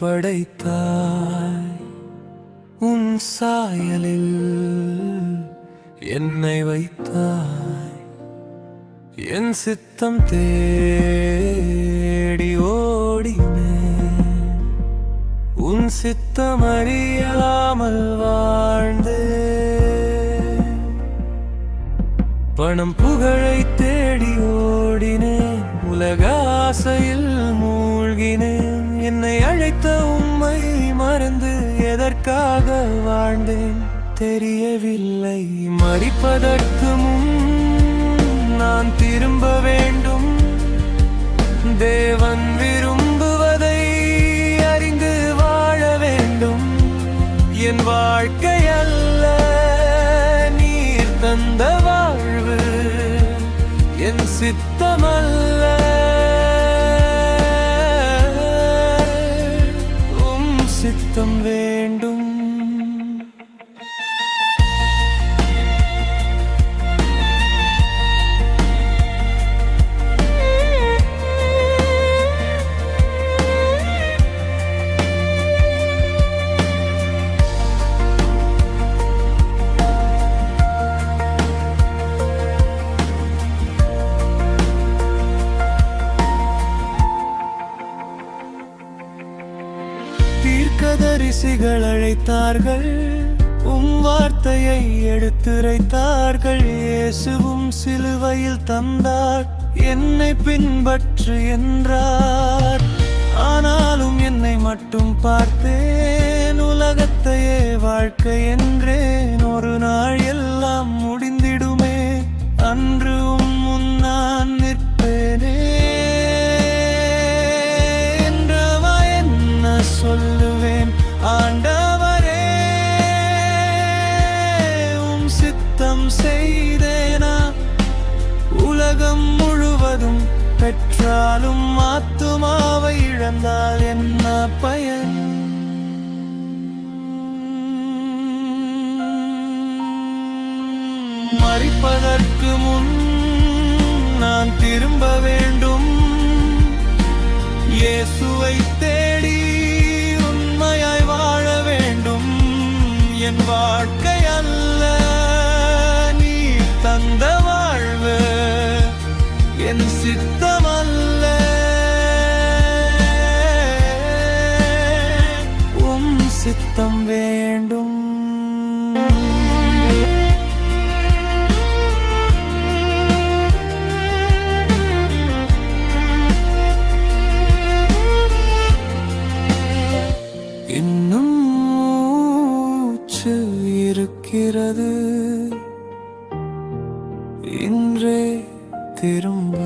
படைத்தாய், உன் சாயலில் என்னை வைத்தாய். என் சித்தம் தேடி ஓடினேன், உன் சித்தம் அறியாமல் வாழ்ந்தேன். பணம் புகழை தேடி ஓடினேன், உலக ஆசையில் மூழ்கினேன். என்னை அழைத்த உம்மை மறந்து எதற்காக வாழ்ந்தேன் தெரியவில்லை. மரிப்பதற்கு முன் நான் திரும்ப வேண்டும், தேவன் விரும்புவதை அறிந்து வாழ வேண்டும். என் வாழ்க்கை அல்ல நீர் தந்த வாழ்வு, என் சித்தமல்ல உம் சித்தம் வேண்டும். தீர்க்கதரிசிகள் அழைத்தார்கள், உம் வார்த்தையை எடுத்துரைத்தார்கள். இயேசுவும் சிலுவையில் தந்தார், என்னை பின்பற்று என்றார். ஆனாலும் என்னை மட்டும் பார்த்தேன், உலகத்தையே வாழ்க்கை என்றேன். ஒரு நாள் எல்லாம் முடிந்திடுமே, அன்று உம் முன் நான் நிற்பேனே. சொல்லுவேன் ஆண்டவரே, உம் சித்தம் செய்தேனா. உலகம் முழுவதும் பெற்றாலும் ஆத்துமாவை இழந்தால் என்ன பயன்? மரிப்பதற்கு முன் நான் திரும்ப வேண்டும், இயேசுவை தேடி உண்மையாய் வாழ வேண்டும். என் வாழ்க்கை அல்ல நீ தந்த வாழ்வு, என் சித்தமல்ல உம் சித்தம் வேண்டும். இன்னும் மூச்சு இருக்கிறது, இன்றே திரும்ப